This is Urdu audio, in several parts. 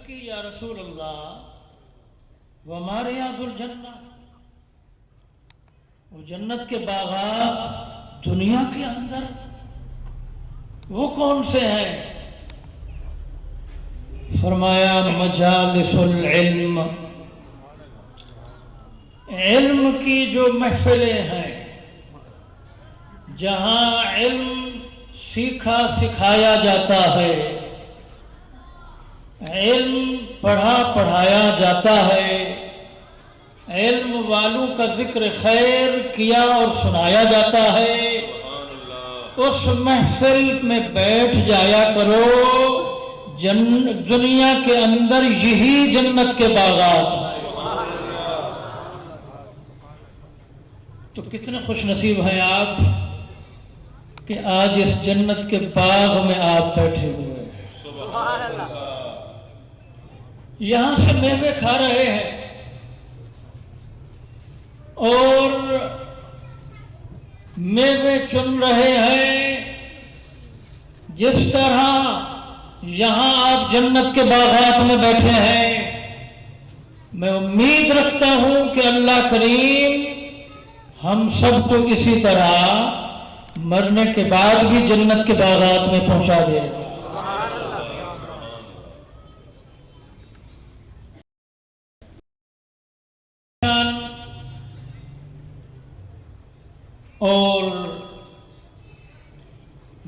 کی یا رسول اللہ وما ریاض الجنہ، وہ جنت کے باغات دنیا کے اندر وہ کون سے ہیں؟ فرمایا مجالس العلم، علم کی جو محفلیں ہیں، جہاں علم سیکھا سکھایا جاتا ہے، علم پڑھا پڑھایا جاتا ہے، علم والوں کا ذکر خیر کیا اور سنایا جاتا ہے، اس محفل میں بیٹھ جایا کرو۔ دنیا کے اندر یہی جنت کے باغات ہیں۔ تو کتنے خوش نصیب ہیں آپ کہ آج اس جنت کے باغ میں آپ بیٹھے ہوئے ہیں، یہاں سے میوے کھا رہے ہیں اور میوے چن رہے ہیں۔ جس طرح یہاں آپ جنت کے باغات میں بیٹھے ہیں، میں امید رکھتا ہوں کہ اللہ کریم ہم سب کو اسی طرح مرنے کے بعد بھی جنت کے باغات میں پہنچا دے۔ اور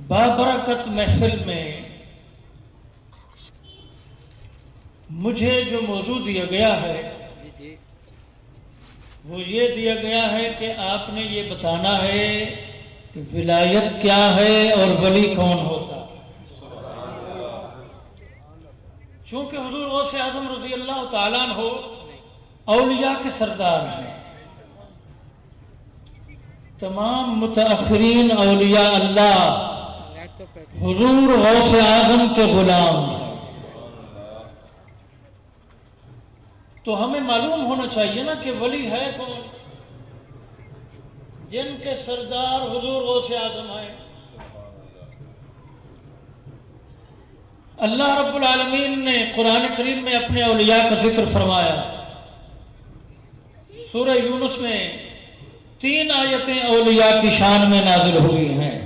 بابرکت محفل میں مجھے جو موضوع دیا گیا ہے وہ یہ دیا گیا ہے کہ آپ نے یہ بتانا ہے کہ ولایت کیا ہے اور ولی کون ہوتا ہے۔ چونکہ حضور غوث اعظم رضی اللہ تعالیٰ عنہ اولیاء کے سردار ہیں، تمام متاخرین اولیاء اللہ حضور غوث اعظم کے غلام ہیں۔ تو ہمیں معلوم ہونا چاہیے نا کہ ولی ہے کون، جن کے سردار حضور غوث اعظم ہیں۔ اللہ رب العالمین نے قرآن کریم میں اپنے اولیاء کا ذکر فرمایا۔ سورہ یونس میں 3 آیتیں اولیاء کی شان میں نازل ہوئی ہیں۔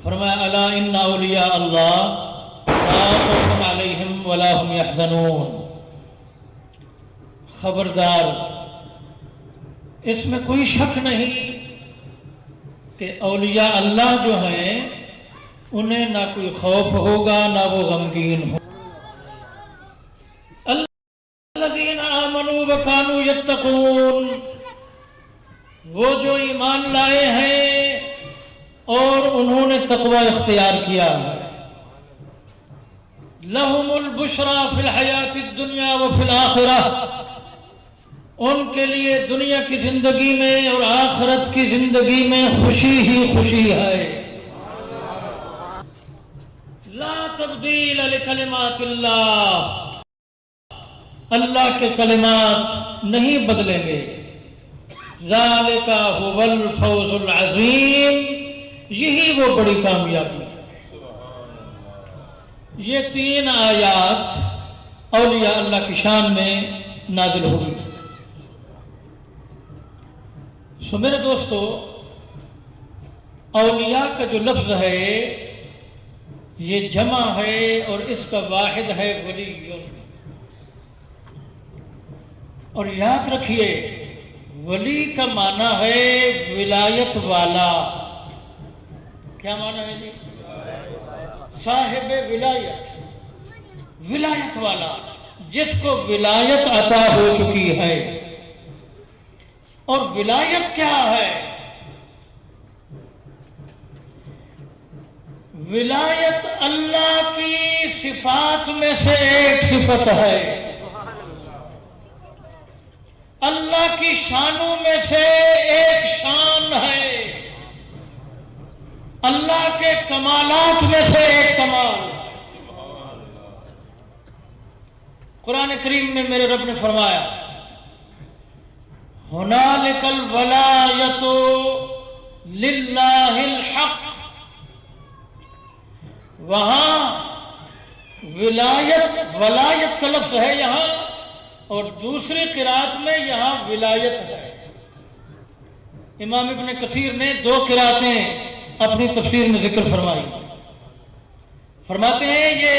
فرمایا الا ان اولیاء اللہ لا خوف علیہم ولا هم يحزنون، خبردار اس میں کوئی شک نہیں کہ اولیاء اللہ جو ہیں انہیں نہ کوئی خوف ہوگا نہ وہ غمگین ہو۔ الذین آمنوا وکانوا یتقون، وہ جو ایمان لائے ہیں اور انہوں نے تقوی اختیار کیا ہے۔ لہم البشریٰ فی الحیاۃ الدنیا وفی الآخرہ، ان کے لیے دنیا کی زندگی میں اور آخرت کی زندگی میں خوشی ہی خوشی ہے۔ لا تبدیل لکلمات اللہ، اللہ کے کلمات نہیں بدلیں گے۔ ذالک هو الفوز العظیم، یہی وہ بڑی کامیابی ہے۔ یہ 3 آیات اولیاء اللہ کی شان میں نازل ہوئی ہیں۔ سو میرے دوستو، اولیاء کا جو لفظ ہے یہ جمع ہے اور اس کا واحد ہے ولی۔ اور یاد رکھیے ولی کا معنی ہے ولایت والا۔ کیا معنی ہے جی؟ صاحب ولایت، ولایت والا، جس کو ولایت عطا ہو چکی ہے۔ اور ولایت کیا ہے؟ ولایت اللہ کی صفات میں سے ایک صفت ہے، اللہ کی شانوں میں سے ایک شان ہے، اللہ کے کمالات میں سے ایک کمال۔ قرآن کریم میں میرے رب نے فرمایا ہنالک الولایۃ للہ الحق، وہاں ولایت کا لفظ ہے یہاں، اور دوسری قرات میں یہاں ولایت ہے۔ امام ابن کثیر نے 2 قراتیں اپنی تفسیر میں ذکر فرمائی۔ فرماتے ہیں یہ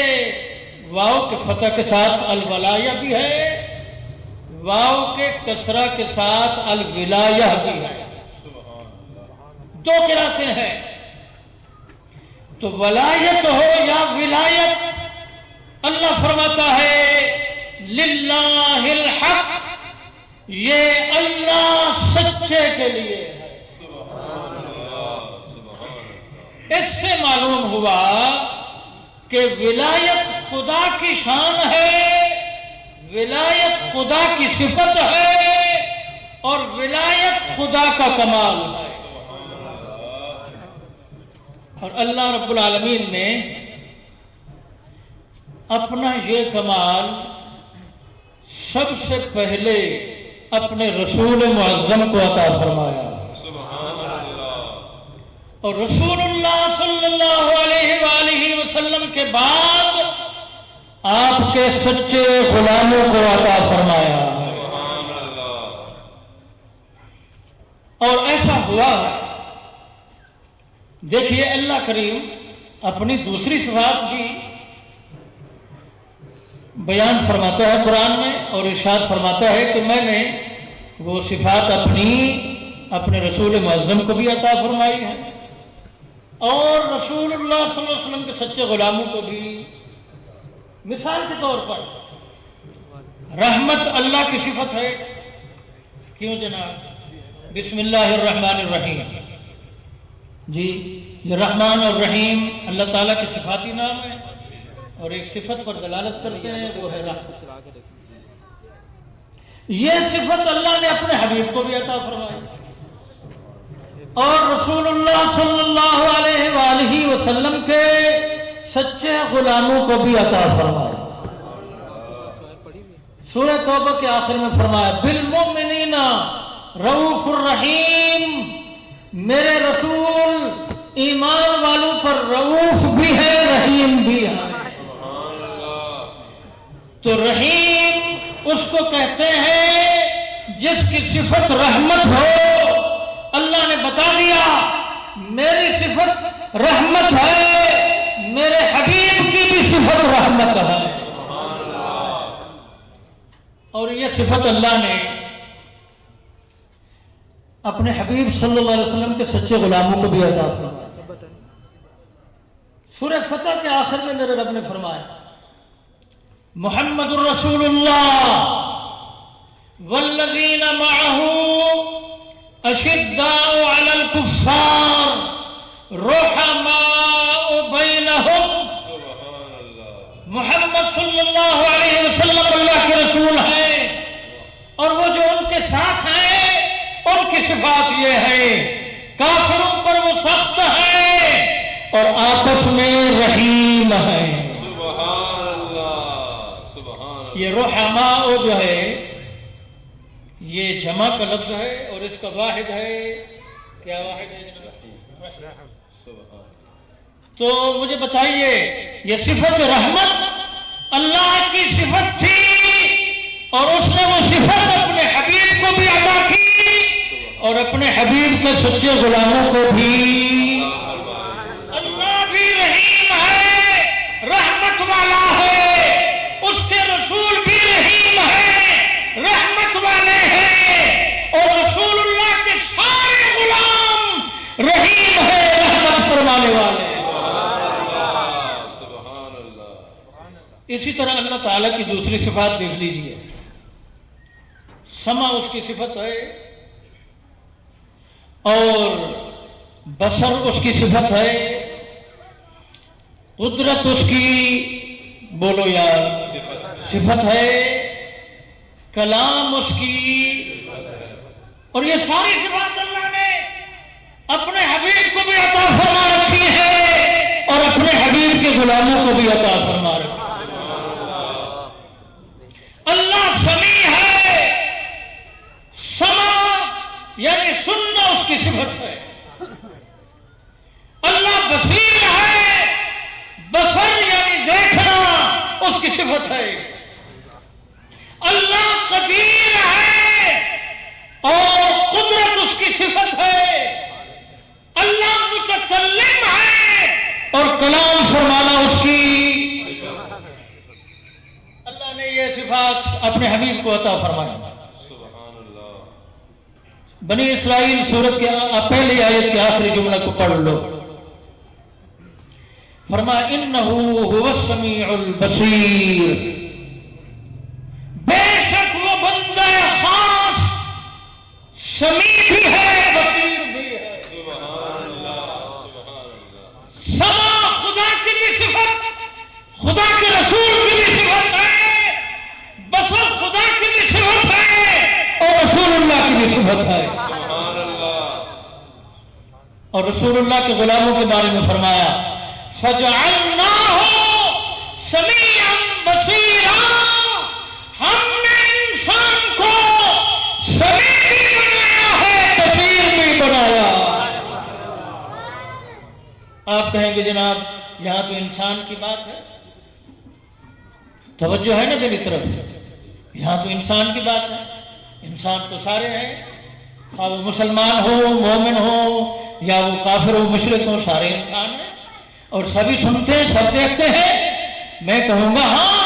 واو کے فتح کے ساتھ الولایہ بھی ہے، واو کے کسرہ کے ساتھ الولایہ بھی ہے، 2 قراتیں ہیں۔ تو ولایت ہو یا ولایت، اللہ فرماتا ہے للہ الحق، یہ اللہ سچے کے لیے ہے۔ اس سے معلوم ہوا کہ ولایت خدا کی شان ہے، ولایت خدا کی صفت ہے، اور ولایت خدا کا کمال ہے۔ اور اللہ رب العالمین نے اپنا یہ کمال سب سے پہلے اپنے رسول معظم کو عطا فرمایا، اور رسول اللہ صلی اللہ علیہ وآلہ وسلم کے بعد آپ کے سچے غلاموں کو عطا فرمایا، اور ایسا ہوا ہے۔ دیکھیے اللہ کریم اپنی دوسری صفات بھی بیان فرماتا ہے قرآن میں، اور ارشاد فرماتا ہے کہ میں نے وہ صفات اپنے رسول معظم کو بھی عطا فرمائی ہے، اور رسول اللہ صلی اللہ علیہ وسلم کے سچے غلاموں کو بھی۔ مثال کے طور پر رحمت اللہ کی صفت ہے، کیوں جناب؟ بسم اللہ الرحمن الرحیم، جی یہ رحمان اور رحیم اللہ تعالیٰ کے صفاتی نام ہے، اور ایک صفت پر دلالت کرتے ہیں، وہ ہے رحمت۔ یہ صفت اللہ نے اپنے حبیب کو بھی عطا فرمائی، اور رسول اللہ صلی اللہ علیہ وآلہ وسلم کے سچے غلاموں کو بھی عطا فرمایا۔ سورہ توبہ کے آخر میں فرمایا بالمؤمنین رؤوف الرحیم، میرے رسول ایمان والوں پر رؤوف بھی ہے، رحیم بھی ہے۔ تو رحیم اس کو کہتے ہیں جس کی صفت رحمت ہو۔ اللہ نے بتا دیا میری صفت رحمت ہے، میرے حبیب کی بھی صفت رحمت ہے، اور یہ صفت اللہ نے اپنے حبیب صلی اللہ علیہ وسلم کے سچے غلاموں کو بھی عطا فرمایا۔ سورہ فتح کے آخر میں میرے رب نے فرمایا محمد الرسول اللہ والذین معہ اشداء علی الکفار رحماء بینہم۔ محمد صلی اللہ علیہ وسلم اللہ کے رسول ہیں، اور وہ جو ان کے ساتھ ہیں ان کی صفات یہ ہے کافروں پر وہ سخت ہیں اور آپس میں رحیم ہیں۔ یہ رحماء جو ہے یہ جمع کا لفظ ہے، اور اس کا واحد ہے، کیا واحد ہے جناب؟ تو مجھے بتائیے یہ صفت رحمت اللہ کی صفت تھی، اور اس نے وہ صفت اپنے حبیب کو بھی عطا کی، اور اپنے حبیب کے سچے غلاموں کو بھی۔ اللہ بھی رحیم ہے، رحمت والا ہے، اس کے رسول بھی رحیم ہے، رحمت والے ہیں، اور رسول اللہ کے سارے غلام رحیم ہے، رحمت فرمانے والے۔ اسی طرح اللہ تعالیٰ کی دوسری صفات دیکھ لیجئے، سمع اس کی صفت ہے، اور بصر اس کی صفت ہے، قدرت اس کی بولو یار صفت ہے، کلام اس کی، اور یہ ساری صفات اللہ نے اپنے حبیب کو بھی عطا فرما رکھی ہے، اور اپنے حبیب کے غلاموں کو بھی عطا فرما رکھی ہے۔ اللہ سمیع ہے، سمع یعنی سننا اس کی صفت ہے۔ اللہ بصیر ہے، بصر یعنی دیکھنا کی صفت ہے، اللہ قدیر ہے اور قدرت اس کی صفت ہے، اللہ متکلم ہے اور کلام فرمانا اس کی، اللہ نے یہ صفات اپنے حبیب کو عطا فرمائی۔ بنی اسرائیل سورت کے پہلی آیت کے آخری جملہ کو پڑھ لو، فرمایا انہو هو السمیع البصیر، بے شک وہ بندہ خاص سمیع بھی ہے بصیر بھی ہے۔ سماع خدا کی بھی صفت، خدا کے رسول کی بھی صفت ہے، بصر خدا کی بھی صفت ہے اور رسول اللہ کی بھی صفت ہے۔ اور رسول اللہ کے غلاموں کے بارے میں فرمایا فَجَعَلْنَاهُ سَمِيعًا بَصِيرًا، ہم نے انسان کو سمیع بھی بنایا ہے بصیر بھی بنایا۔ آپ کہیں گے جناب یہاں تو انسان کی بات ہے، توجہ ہے نا میری طرف، یہاں تو انسان کی بات ہے، انسان تو سارے ہیں، خواہ وہ مسلمان ہو مومن ہو یا وہ کافر ہو مشرک ہو، سارے انسان ہیں اور سبھی سنتے ہیں سب دیکھتے ہیں۔ میں کہوں گا ہاں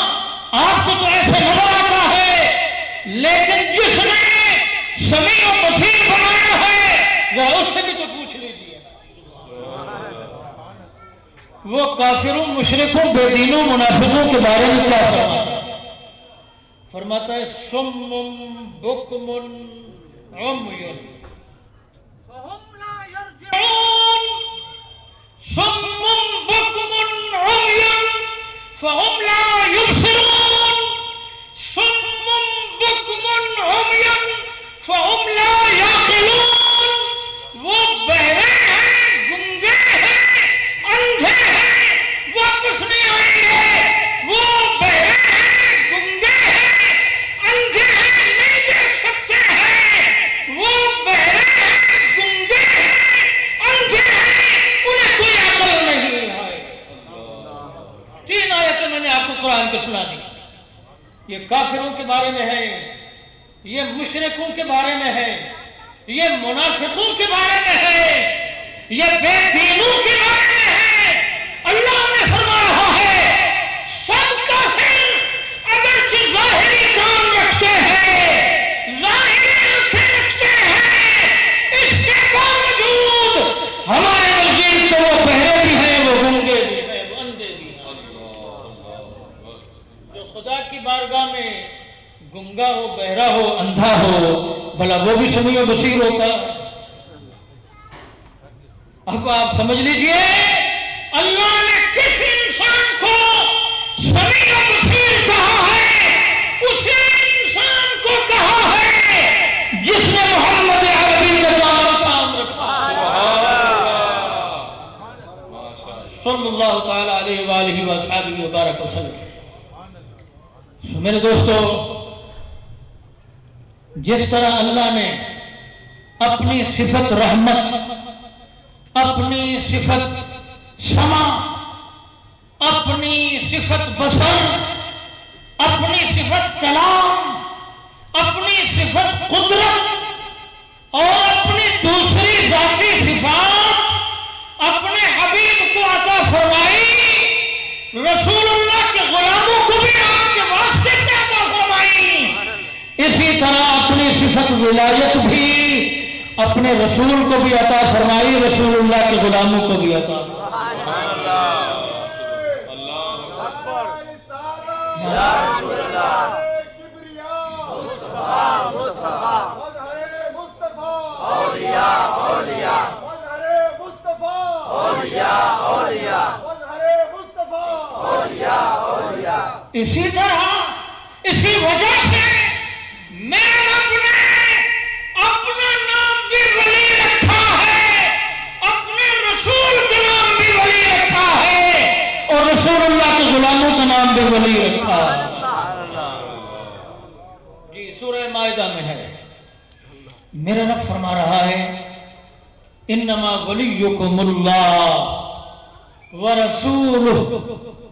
آپ کو تو ایسے نظر آتا ہے، لیکن جس نے سمیع و بصیر بنایا ہے ذرا اس سے بھی تو پوچھ لیجیے، وہ کافروں مشرکوں بے دینوں منافقوں کے بارے میں کیا فرماتا ہے؟ فرماتا ہے صم بکم عمی فہم لا یرجعون، صم بکم عمی فہم لا یبصرون، صم بکم عمی فہم لا یعقلون، وہ بہرے ہیں گنگے ہیں اندھے ہیں واپس نہیں آئیں گے، وہ بہرے ہیں گنگے ہیں اندھے ہیں نہیں دیکھ سکتے ہیں، وہ بہرے ہیں گنگے ہیں اندھے ہیں انہیں کوئی عقل نہیں ہے۔ تین آیتیں میں نے آپ کو قرآن کے سنا دی، یہ کافروں کے بارے میں ہے، یہ مشرکوں کے بارے میں ہے، یہ منافقوں کے بارے میں ہے، یہ بے دینوں کے بارے میں ہے۔ اللہ نے فرما رہا ہے سب کافر اگرچہ ظاہری کام رکھتے ہیں، ظاہری آنکھیں رکھتے ہیں، اس کے باوجود ہمارے نزدیک تو وہ بہرے بھی ہیں، وہ گونگے بھی ہیں، وہ اندھے بھی ہیں۔ جو خدا کی بارگاہ میں گنگا ہو بہرا ہو اندھا ہو بھلا وہ بھی سمیع و بصیر ہوتا۔ اب آپ سمجھ لیجئے اللہ نے کس انسان کو سمیع و بصیر کہا ہے، اسی انسان کو کہا ہے جس نے محمد عربی کا کام رکھا صلی اللہ تعالی علیہ وآلہ وآلہ وبارک وسلم۔ میرے دوستو، جس طرح اللہ نے اپنی صفت رحمت، اپنی صفت سمع، اپنی صفت بصر، اپنی صفت کلام، اپنی صفت قدرت اور اپنی دوسری ذاتی صفات اپنے حبیب کو عطا فرمائی، رسول اللہ کے غلاموں کو بھی آپ کے واسطے میں عطا فرمائی، اسی طرح اپنی صفت ولایت بھی اپنے رسول کو بھی عطا فرمائی، رسول اللہ کے غلاموں کو بھی عطا اسی طرح اسی وجہ سے میرے رب نے اپنا نام بھی ولی رکھا ہے، اپنے رسول کا نام بھی ولی رکھا ہے اور رسول اللہ کے غلاموں کا نام بھی ولی رکھا ہے۔ جی سورہ مائدہ میں ہے، میرا رب فرما رہا ہے انما ولیکم اللہ ورسولہ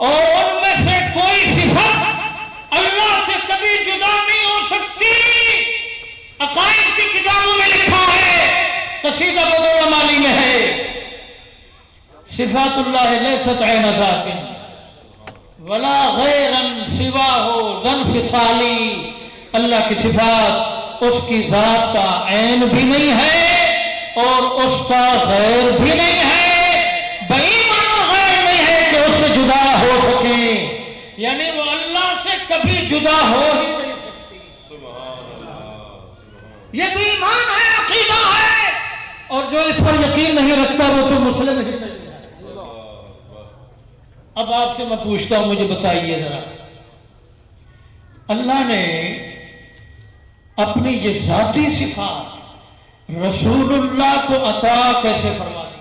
اور ان میں سے کوئی صفت اللہ سے کبھی جدا نہیں ہو سکتی. عقائد کی کتابوں میں لکھا ہے، قصیدہ بدر مالی میں ہے، صفات اللہ لیست عین ذات ولا غیرا سواہ ذا انفصالی. اللہ کی صفات اس کی ذات کا عین بھی نہیں ہے اور اس کا غیر بھی نہیں ہے. بئی معنی غیر نہیں ہے کہ اس سے جدا ہو سکے، یعنی وہ اللہ سے کبھی جدا ہو ہی نہیں سکتی. یہ تو ایمان ہے، عقیدہ ہے، اور جو اس پر یقین نہیں رکھتا وہ تو مسلم ہی نہیں. اب آپ سے میں پوچھتا ہوں، مجھے بتائیے ذرا، اللہ نے اپنی یہ ذاتی صفات رسول اللہ کو عطا کیسے فرما دی؟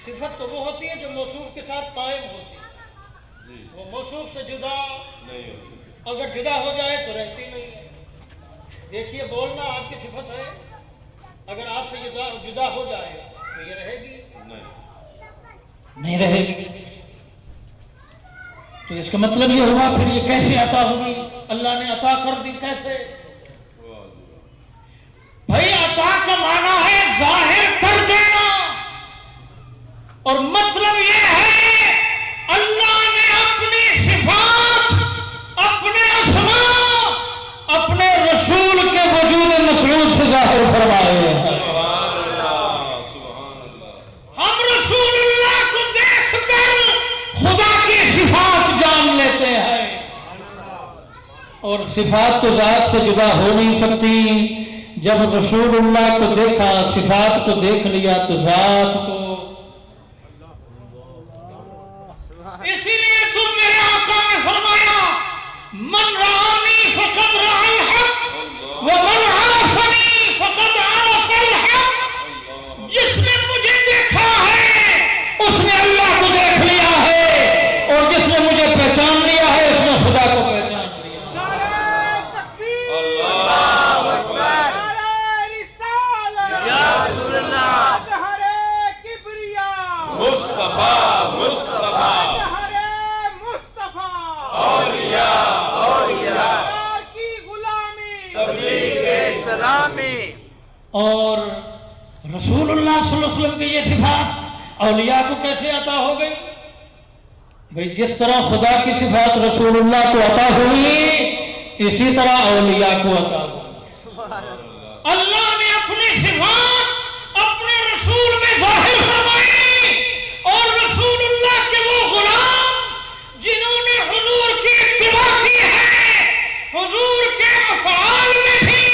صفت تو وہ ہوتی ہے جو موصوف کے ساتھ قائم ہوتی ہے، وہ موصوف سے جدا نہیں ہوتی. اگر جدا ہو جائے تو رہتی نہیں ہے. دیکھیے بولنا آپ کی صفت ہے، اگر آپ سے جدا ہو جائے تو یہ رہے گی نہیں رہے گی. تو اس کا مطلب یہ ہوا پھر یہ کیسے عطا ہوئی؟ اللہ نے عطا کر دی کیسے؟ بھائی عطا کا معنی ہے ظاہر کر دینا، اور مطلب یہ ہے اللہ نے اپنی صفات، اپنے اسماء، اپنے رسول کے وجود مسعود سے ظاہر فرمائے ہیں. ہم رسول اللہ کو دیکھ کر خدا کی صفات جان لیتے ہیں، اور صفات تو ذات سے جدا ہو نہیں سکتی. جب رسول اللہ کو دیکھا، صفات کو دیکھ لیا تو ذات کو. اسی لیے تم میرے آقا نے فرمایا من رآنی فقد رأى الحق ومن عرفنی فقد عرف الحق. جس نے مجھے دیکھا ہے اس نے اللہ کو دیکھ لیا ہے، اور جس نے مجھے پہچان لیا ہے اس نے خدا کو پہچان لیا. نعرہ تکبیر، اللہ اکبر، نعرہ رسالت، یا رسول اللہ، ظہرِ کبریاء، مصطفیٰ مصطفیٰ، ظہرِ مصطفیٰ، اولیاء اولیاء کی غلامی، تبلیغ اسلامی. اور رسول اللہ صلی اللہ علیہ وسلم کی یہ صفات اولیاء کو کیسے عطا ہو گئی؟ بھئی جس طرح خدا کی صفات رسول اللہ کو عطا ہوئی، اسی طرح اولیاء کو عطا ہوئی. اللہ نے اپنی صفات اپنے رسول میں ظاہر فرمائی، اور رسول اللہ کے وہ غلام جنہوں نے حضور کی اتباع کی ہے، حضور کے افعال میں بھی،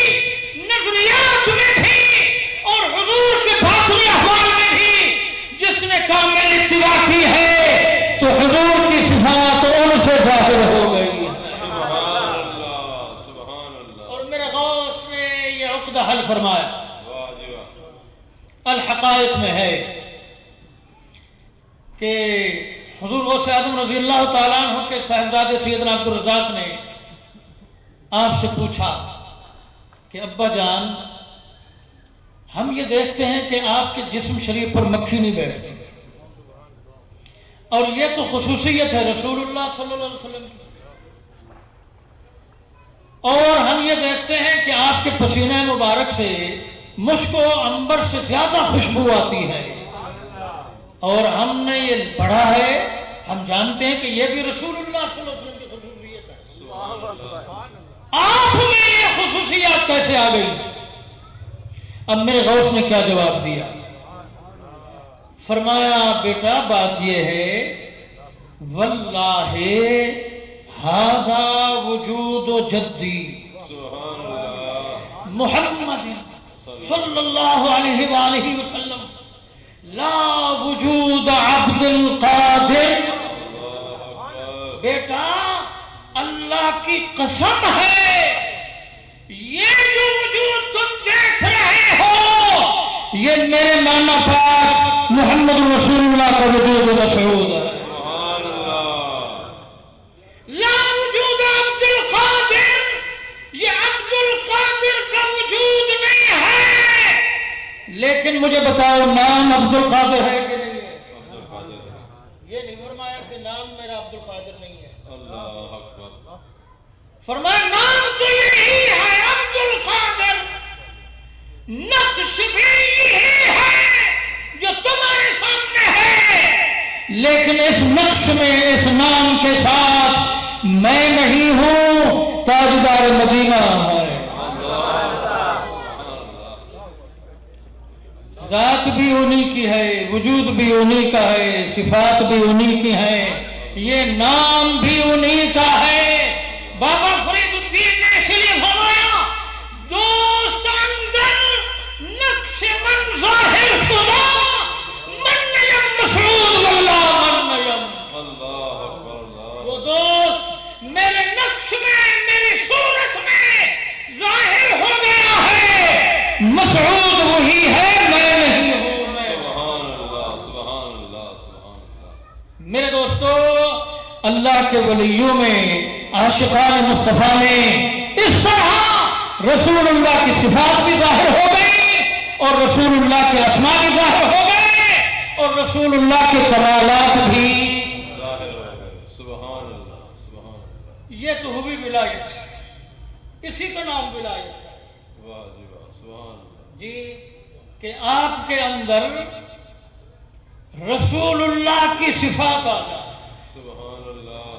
نظریات میں بھی، اور حضور کے باطنی احوال میں بھی جس نے کامل اتباع کی ہے، تو حضور کی صفات ان سے ظاہر ہو گئی. اور میرے غوث نے یہ عقدہ حل فرمایا، الحقائق میں ہے کہ حضور غوث اعظم رضی اللہ تعالیٰ عنہ کے صاحبزادے سیدنا عبدالرزاق نے آپ سے پوچھا کہ ابا جان، ہم یہ دیکھتے ہیں کہ آپ کے جسم شریف پر مکھی نہیں بیٹھتی، اور یہ تو خصوصیت ہے رسول اللہ صلی اللہ علیہ وسلم کی، اور ہم یہ دیکھتے ہیں کہ آپ کے پسینہ مبارک سے مشک و عنبر سے زیادہ خوشبو آتی ہے، اور ہم نے یہ پڑھا ہے، ہم جانتے ہیں کہ یہ بھی رسول اللہ صلی اللہ علیہ وسلم کی خصوصیت ہے. آپ میں یہ خصوصیات کیسے آ گئی؟ اب میرے غوث نے کیا جواب دیا؟ فرمایا بیٹا بات یہ ہے، واللہ ھذا وجود جدی محمد صلی اللہ علیہ وآلہ وسلم لا وجود عبد القادر. بیٹا اللہ کی قسم ہے، یہ جو وجود تم دیکھ رہے ہو یہ میرے نانا پاک محمد رسول اللہ کا وجود مسعود ہے. لا وجود عبد القادر، یہ عبد القادر کا وجود نہیں ہے. لیکن مجھے بتاؤ نام عبد القادر ہے کہ نہیں ہے؟ یہ نہیں فرمایا کہ نام میرا عبد القادر نہیں ہے. اللہ اکبر. فرمایا نام تو یہی ہے عبد القادر، نقش بھی یہی ہے جو تمہارے سامنے ہے، لیکن اس نقش میں اس نام کے ساتھ میں نہیں ہوں، تاجدار مدینہ ہے. ذات بھی انہی کی ہے، وجود بھی انہی کا ہے، صفات بھی انہی کی ہیں، یہ نام بھی انہی کا ہے. بابا فرید الدین نے اس لیے فرمایا دوست اندر نقش من ظاہر شدہ من نیم مسعود واللہ من نیم. اللہ اکبر. اللہ. وہ دوست میرے نقش میں میری صورت میں ظاہر ہو گیا ہے، مسعود وہی ہے، میں نہیں ہوں. سبحان اللہ سبحان اللہ سبحان اللہ. میرے دوستو، اللہ کے ولیوں میں، عاشقان مصطفیٰ میں اس طرح رسول اللہ کی صفات بھی ظاہر ہو گئی اور رسول اللہ کے اسماء بھی ظاہر ہو گئے اور رسول اللہ کے کمالات بھی ظاہر ہو گئے. سبحان اللہ سبحان اللہ. یہ تو ہوئی ولایت ہے، اسی کا نام ولایت ہے. واہ جی واہ. سبحان اللہ. جی کہ آپ کے اندر رسول اللہ کی صفات آ جائے، سبحان اللہ.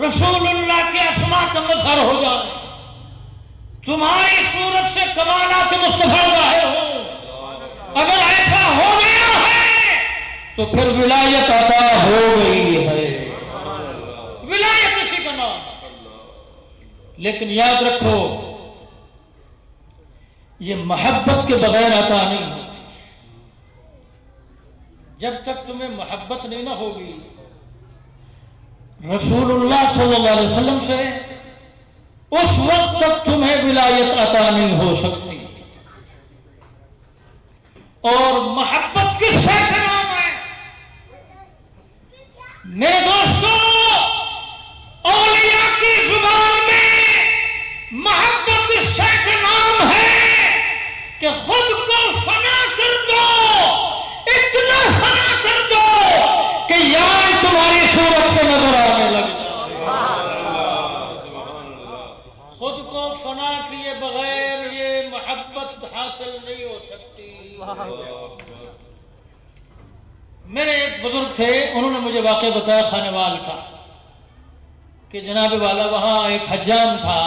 رسول اللہ کے اسماء کا مظہر ہو جائے، تمہاری صورت سے کمالات مصطفیٰ ظاہر ہو. اگر ایسا ہو گیا ہے تو پھر ولایت عطا ہو گئی ہے. ولایت اسی کا نام. لیکن یاد رکھو یہ محبت کے بغیر عطا نہیں ہوتی. جب تک تمہیں محبت نہیں نہ ہوگی رسول اللہ صلی اللہ علیہ وسلم سے، اس وقت تک تمہیں ولایت عطا نہیں ہو سکتی. اور محبت کس سے نام ہے میرے دوستو؟ اولیاء کی زبان میں محبت اس سے کا نام ہے کہ خود کو فنا کر دو، اتنا فنا کر دو کہ یار تمہاری صورت سے نظر آنے لگ جائے. خود کو فنا کیے بغیر یہ محبت حاصل نہیں ہو سکتی. میرے ایک بزرگ تھے، انہوں نے مجھے واقعہ بتایا خانوال کا کہ جناب والا وہاں ایک حجام تھا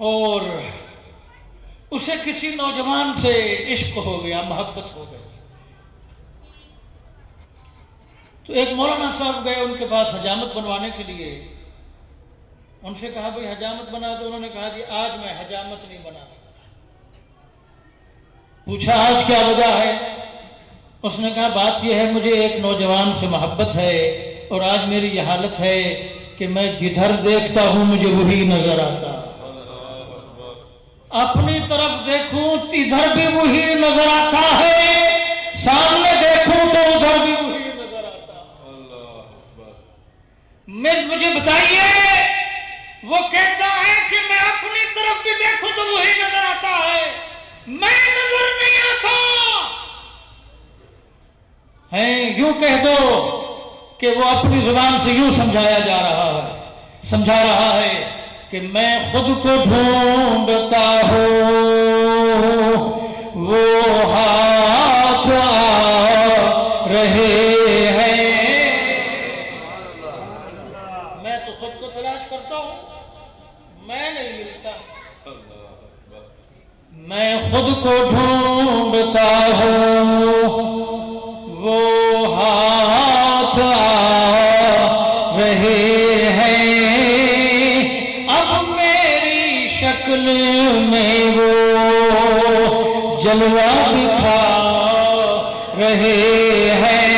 اور اسے کسی نوجوان سے عشق ہو گیا، محبت ہو گئی. تو ایک مولانا صاحب گئے ان کے پاس حجامت بنوانے کے لیے. ان سے کہا بھئی حجامت بنا دو. انہوں نے کہا جی آج میں حجامت نہیں بنا سکتا. پوچھا آج کیا وجہ ہے؟ اس نے کہا بات یہ ہے مجھے ایک نوجوان سے محبت ہے اور آج میری یہ حالت ہے کہ میں جدھر دیکھتا ہوں مجھے وہی نظر آتا، اپنی طرف دیکھوں ادھر بھی وہی نظر آتا ہے، سامنے دیکھوں تو ادھر بھی وہی نظر آتا. مجھے بتائیے، وہ کہتا ہے کہ میں اپنی طرف بھی دیکھوں تو وہی نظر آتا ہے، میں نظر نہیں آتا. یوں کہہ دو کہ وہ اپنی زبان سے یوں سمجھا رہا ہے کہ میں خود کو ڈھونڈتا ہوں، وہ ہاتھ آ رہے ہیں. میں تو خود کو تلاش کرتا ہوں، میں نہیں ملتا. میں خود کو ڈھونڈتا ہوں، وہ ہاتھ آ رہے ہیں. اب میری شکل میں وہ جلوہ دکھا رہے ہیں.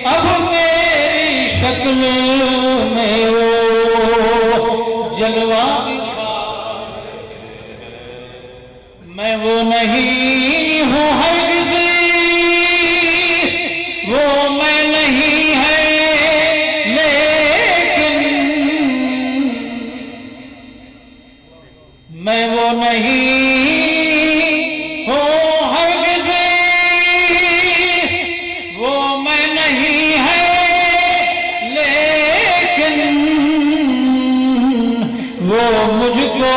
اب میری شکل میں وہ جلوہ دکھا. میں وہ نہیں ہوں ہرگز، وہ میں نہیں ہے، لیکن میں وہ نہیں ہوں ہرگز،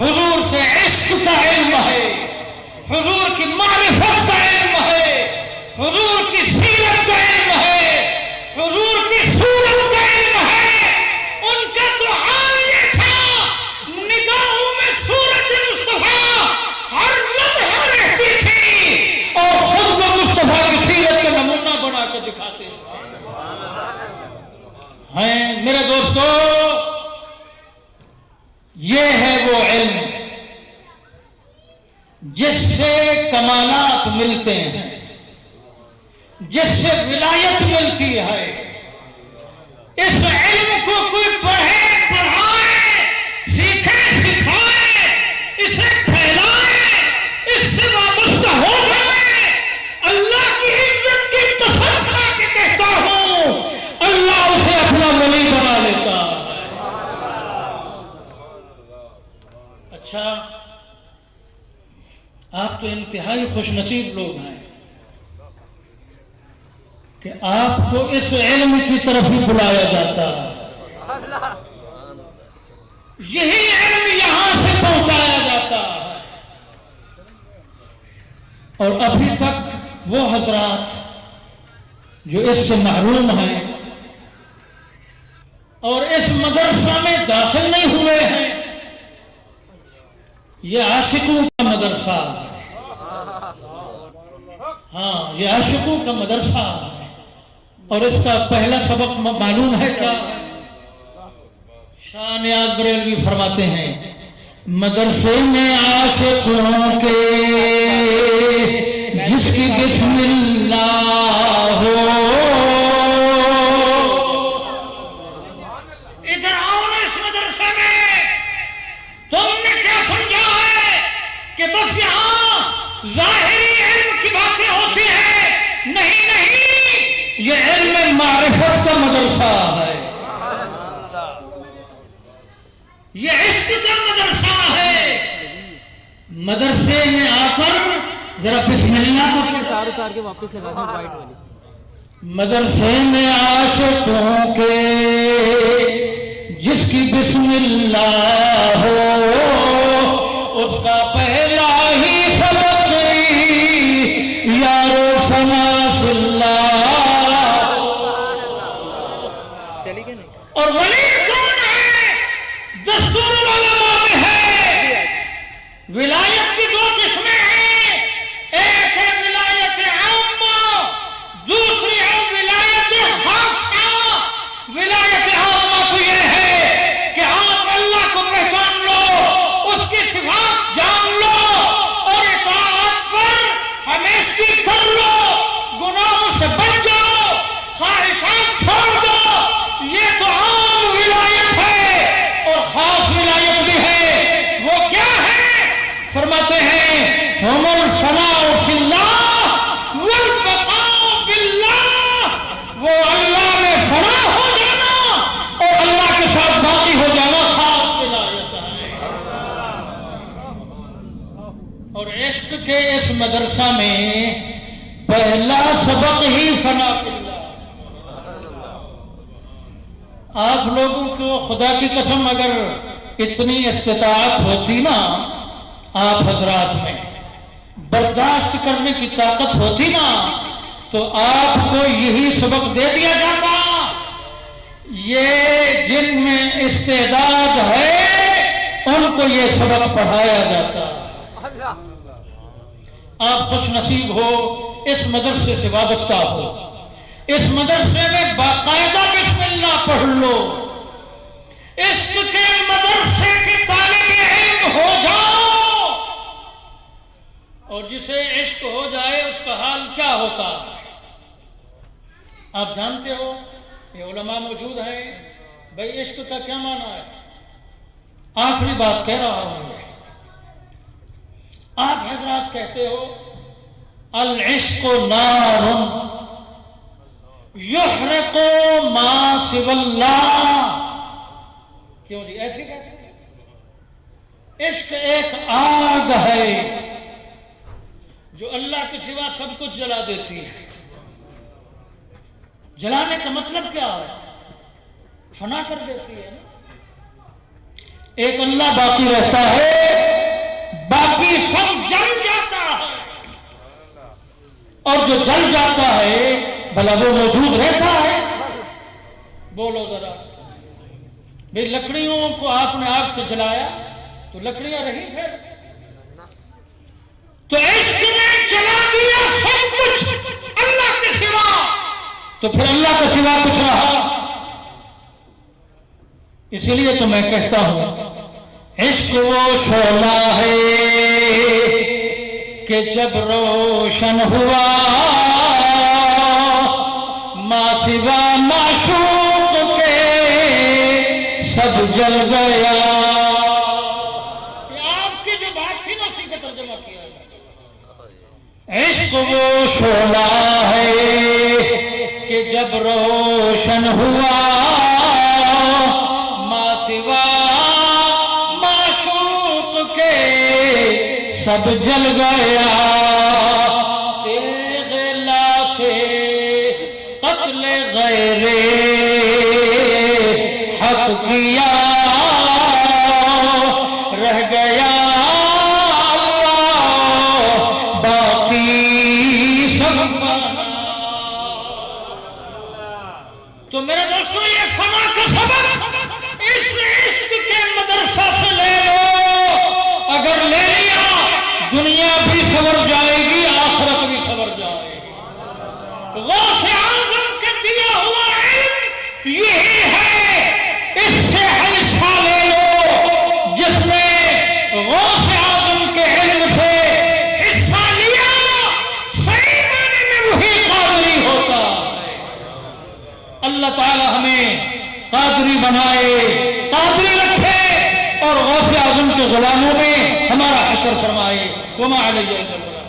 حضور سے عشق کا علم ہے، حضور کی معرفت کا علم ہے، حضور کی سیرت کا علم ہے، حضور کی صورت کا علم ہے۔ ان کا تو حال یہ تھا، نگاہوں میں صورت مصطفیٰ ہر لمحہ رہتی تھی اور خود کو مصطفیٰ کی سیرت کا نمونہ بنا کر دکھاتے تھے۔ ہیں میرے دوستو، یہ ہے وہ علم جس سے کمالات ملتے ہیں، جس سے ولایت ملتی ہے۔ اس علم کو کوئی پڑھے پڑھائے، سیکھے سکھائے، اسے پھیلائے، اس سے وابستہ ہو جائے۔ اللہ کی عزت کی قسم کھا کے کہتا ہوں، اللہ اسے اپنا ولی بنا لیتا۔ اچھا، آپ تو انتہائی خوش نصیب لوگ ہیں کہ آپ کو اس علم کی طرف ہی بلایا جاتا ہے، یہی علم یہاں سے پہنچایا جاتا ہے۔ اور ابھی تک وہ حضرات جو اس سے محروم ہیں اور اس مدرسہ میں داخل نہیں ہوئے ہیں، یہ عاشقوں کا مدرسہ ہے۔ ہاں، یہ عاشقوں کا مدرسہ ہے۔ اور اس کا پہلا سبق معلوم ہے کیا؟ شاہ نیاز بریلوی فرماتے ہیں، مدرسے میں عاشقوں کے جس کی بسم اللہ ہو۔ ادھر آؤ نا اس مدرسے میں، تم نے کیا سمجھا ہے کہ بس یہاں ظاہری علم کی باتیں ہوتی ہیں؟ نہیں نہیں، یہ علم معرفت کا مدرسہ ہے، یہ عشق کا مدرسہ ہے۔ مدرسے میں آ کر ذرا بسم اللہ کو تار اتار کے واپس لگا دیں وائٹ والی۔ مدرسے میں عاشقوں کے جس کی بسم اللہ ہو، اس کا پہلا ہی سبق یارو سنا فی اللہ۔ چلی کہ نہیں؟ اور ولی کون ہے؟ دستور العلماء میں ہے۔ ولایت کی دو قسمیں ہیں، ایک ہے ولایت عامہ، دوسری ہے ولایت خاصہ۔ ولایت عامہ تو یہ ہے کہ آپ اللہ کو پہچان لو، اس کی صفات جان لو اور اطاعت پر ہمیشہ کر لو، گناہوں سے بچ جاؤ، خواہشات چھوڑ دو۔ یہ تو عام ولایت ہے اور خاص ولایت بھی ہے۔ وہ کیا ہے؟ فرماتے ہیں، ہم الفناء فی اللہ والبقاء باللہ۔ وہ اللہ میں فنا ہو جانا اور اللہ کے ساتھ باقی ہو جانا خاص ولایت ہے۔ اور عشق کے اس مدرسہ میں پہلا سبق ہی فنا فی اللہ۔ آپ لوگوں کو خدا کی قسم اگر اتنی استطاعت ہوتی نا، آپ حضرات میں برداشت کرنے کی طاقت ہوتی نا، تو آپ کو یہی سبق دے دیا جاتا۔ یہ جن میں استعداد ہے ان کو یہ سبق پڑھایا جاتا۔ آپ خوش نصیب ہو، اس مدرسے سے وابستہ ہو، اس مدرسے میں باقاعدہ بسم اللہ پڑھ لو، عشق کے مدرسے کے طالب علم ہو جاؤ۔ اور جسے عشق ہو جائے اس کا حال کیا ہوتا ہے آپ جانتے ہو؟ یہ علماء موجود ہیں، بھئی عشق کا کیا معنی ہے؟ آخری بات کہہ رہا ہوں، آپ حضرات کہتے ہو العشق نار یحرق ما سوى اللہ، کیوں جی ایسی کہتے ہیں؟ عشق ایک آگ ہے جو اللہ کے سوا سب کچھ جلا دیتی ہے۔ جلانے کا مطلب کیا ہے؟ فنا کر دیتی ہے۔ ایک اللہ باقی رہتا ہے، باقی سب جل جاتا ہے، اور جو جل جاتا ہے بھلا وہ موجود رہتا ہے؟ بولو ذرا بھئی، لکڑیوں کو آپ نے آگ سے جلایا تو لکڑیاں رہی پھر؟ تو عشق نے جلا دیا سب کچھ اللہ کے سوا، تو پھر اللہ کے سوا کچھ رہا؟ اسی لیے تو میں کہتا ہوں عشق وہ شعلہ ہے کہ جب روشن ہوا ما سوا معشوق کے سب جل گیا. یہ آپ کی جو بات تھی نا اسی کا ترجمہ کیا ہے. عشق وہ شعلہ ہے کہ جب روشن ہوا ما سوا معشوق کے سب جل گیا. تیغ لاش قتل غیر حق کیا رہ گیا اللہ باقی سب فنا. تو میرے دوستوں یہ فنا کا سبب اس عشق کے مدرسہ سے لے لو. اگر لے لیا دنیا بھی سنور جائے گی، آخرت بھی سنور جائے گی. غوث اعظم کا دیا ہوا علم یہی ہے، اس سے حصہ لے لو. جس نے غوث اعظم کے علم سے حصہ لیا صحیح معنی میں وہی قادری ہوتا ہے. اللہ تعالی ہمیں قادری بنائے، قادری رکھے، اور غوث اعظم کے غلاموں میں ہمارا حشر فرمائے. وما علیہ الا البلاغ.